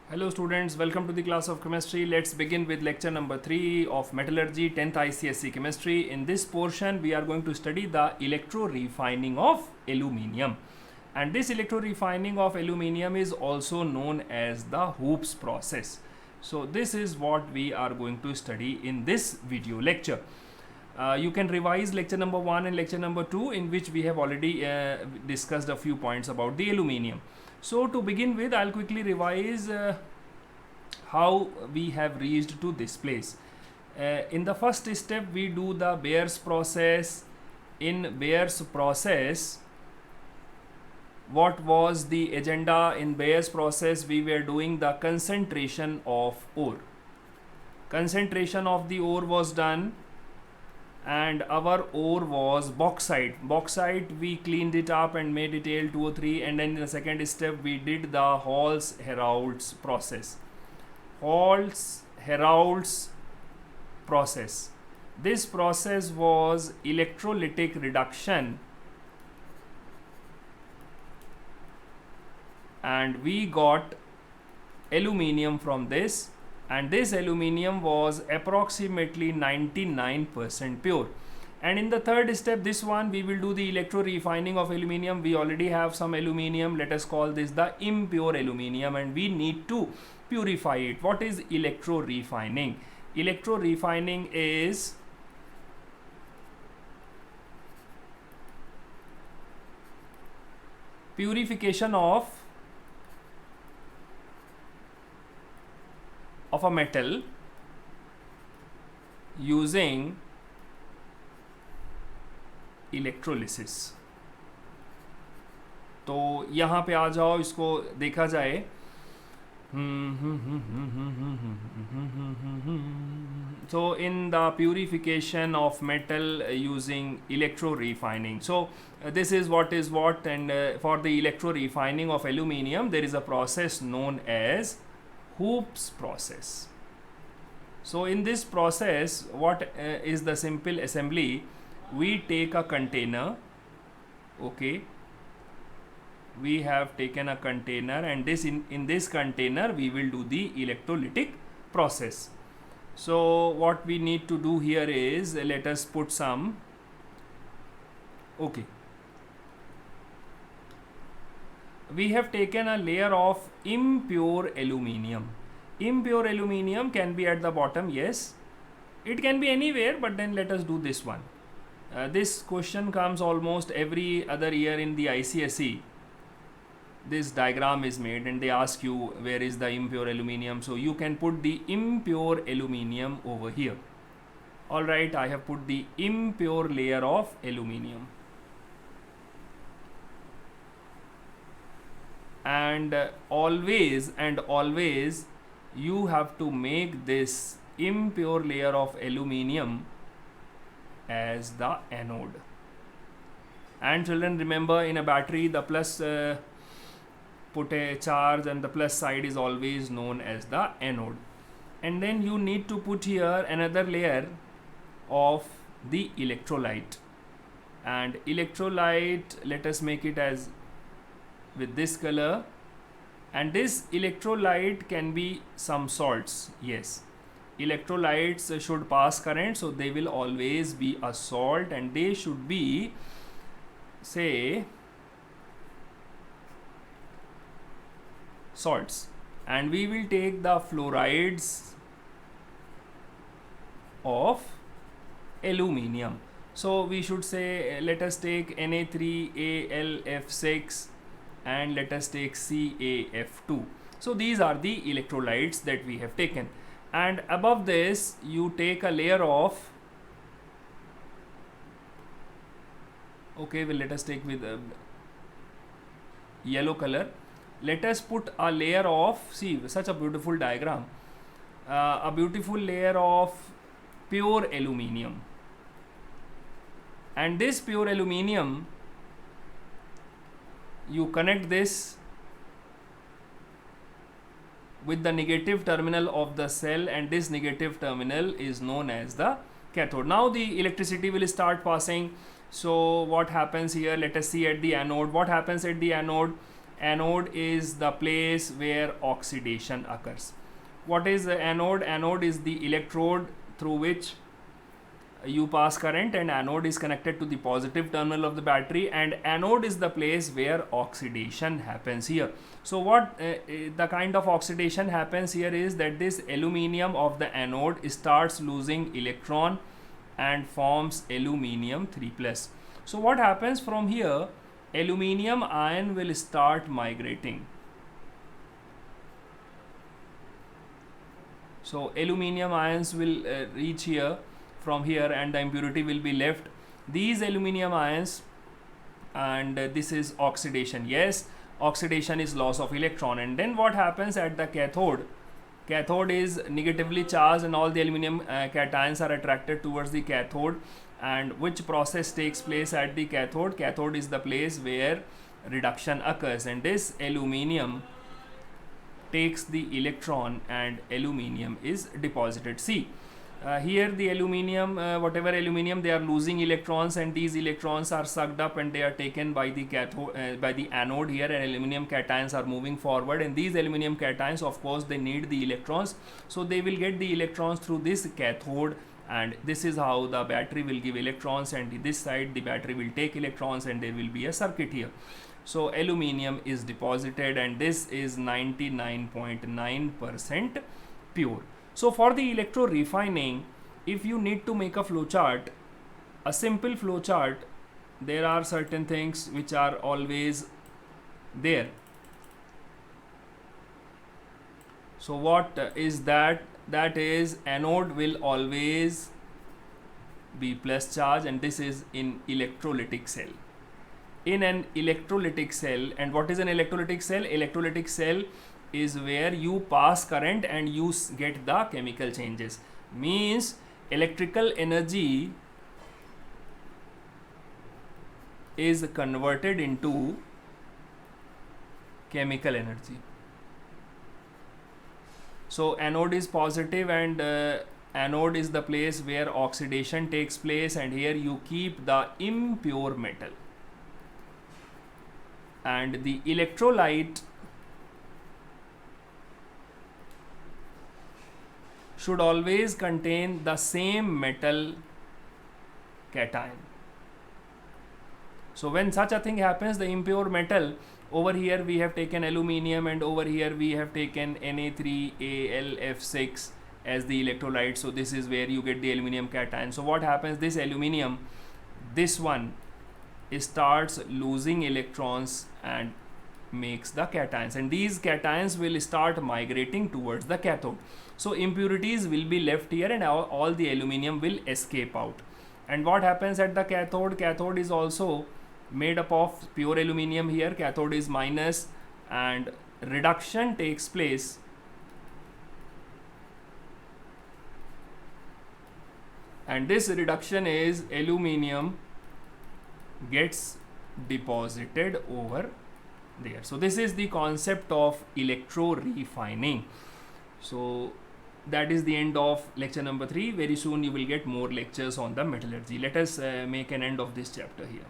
Hello students, welcome to the class of chemistry. Let's begin with lecture number 3 of metallurgy 10th ICSE chemistry. In this portion we are going to study the electro refining of aluminium, and this electro refining of aluminium is also known as the Hoops process. So this is what we are going to study in this video lecture. You can revise lecture number 1 and lecture number 2, in which we have already discussed a few points about the aluminium. So to begin with, I'll quickly revise how we have reached to this place. In the first step, we do the Bayer's process. In Bayer's process, what was the agenda in Bayer's process? We were doing the concentration of ore. Concentration of the ore was done, and our ore was bauxite. Bauxite, we cleaned it up and made it Al2O3, and then in the second step we did the Hals-Héroult's process. Hals-Héroult's process. This process was electrolytic reduction, and we got aluminium from this, and this aluminium was approximately 99% pure. And in the third step, this one, we will do the electro refining of aluminium. We already have some aluminium, let us call this the impure aluminium, and we need to purify it. What is electro refining? Electro refining is purification of a metal using electrolysis. तो यहाँ पे आ जाओ, इसको देखा जाए. So in the purification of metal using electro refining, so this is what, and for the electro refining of aluminium there is a process known as Hoops process. So in this process, what is the simple assembly? We take a container, okay, we have taken a container, and this in this container we will do the electrolytic process. So what we need to do here is, let us put some, okay, we have taken a layer of impure aluminium. Impure aluminium can be at the bottom, yes, it can be anywhere, but then let us do this one. This question comes almost every other year in the ICSE. This diagram is made and they ask you where is the impure aluminium, so you can put the impure aluminium over here. Alright, I have put the impure layer of aluminium. And always you have to make this impure layer of aluminium as the anode. And children, remember, in a battery the plus put a charge and the plus side is always known as the anode. And then you need to put here another layer of the electrolyte, and electrolyte, let us make it as with this color, and this electrolyte can be some salts. Yes, electrolytes should pass current, so they will always be a salt, and they should be, say, salts. And we will take the fluorides of aluminium. So we should say, let us take Na3AlF6 and let us take CaF2. So these are the electrolytes that we have taken, and above this you take a layer of, okay, well, let us take with yellow color. Let us put a layer of, see, such a beautiful diagram, a beautiful layer of pure aluminium. And this pure aluminium, you connect this with the negative terminal of the cell, and this negative terminal is known as the cathode. Now the electricity will start passing. So what happens here? Let us see at the anode. What happens at the anode? Anode is the place where oxidation occurs. What is the anode? Anode is the electrode through which you pass current, and anode is connected to the positive terminal of the battery, and anode is the place where oxidation happens here. So what the kind of oxidation happens here is that this aluminium of the anode starts losing electron and forms aluminium 3+. So what happens from here? Aluminium ion will start migrating. So aluminium ions will reach here from here, and the impurity will be left. These aluminium ions, and this is oxidation. Yes, oxidation is loss of electron. And then what happens at the cathode? Cathode is negatively charged, and all the aluminium cations are attracted towards the cathode. And which process takes place at the cathode? Cathode is the place where reduction occurs, and this aluminium takes the electron and aluminium is deposited. See, here the aluminium, whatever aluminium, they are losing electrons, and these electrons are sucked up and they are taken by the cathode, by the anode here, and aluminium cations are moving forward, and these aluminium cations, of course, they need the electrons, so they will get the electrons through this cathode, and this is how the battery will give electrons, and this side the battery will take electrons, and there will be a circuit here. So aluminium is deposited, and this is 99.9% pure. So for the electro refining, if you need to make a flowchart, a simple flowchart, there are certain things which are always there. So what is that? That is, anode will always be plus charge, and this is in electrolytic cell. In an electrolytic cell, and what is an electrolytic cell? Electrolytic cell is where you pass current and you get the chemical changes. Means electrical energy is converted into chemical energy. So anode is positive, and anode is the place where oxidation takes place, and here you keep the impure metal, and the electrolyte should always contain the same metal cation. So when such a thing happens, the impure metal, over here we have taken aluminium, and over here we have taken Na3Al(F6) as the electrolyte. So this is where you get the aluminium cation. So what happens? This aluminium, this one, starts losing electrons and makes the cations, and these cations will start migrating towards the cathode. So impurities will be left here, and all the aluminium will escape out. And what happens at the cathode? Cathode is also made up of pure aluminium here. Cathode is minus, and reduction takes place. And this reduction is aluminium gets deposited over there. So this is the concept of electro refining. So that is the end of lecture number 3. Very soon you will get more lectures on the metallurgy. Let us make an end of this chapter here.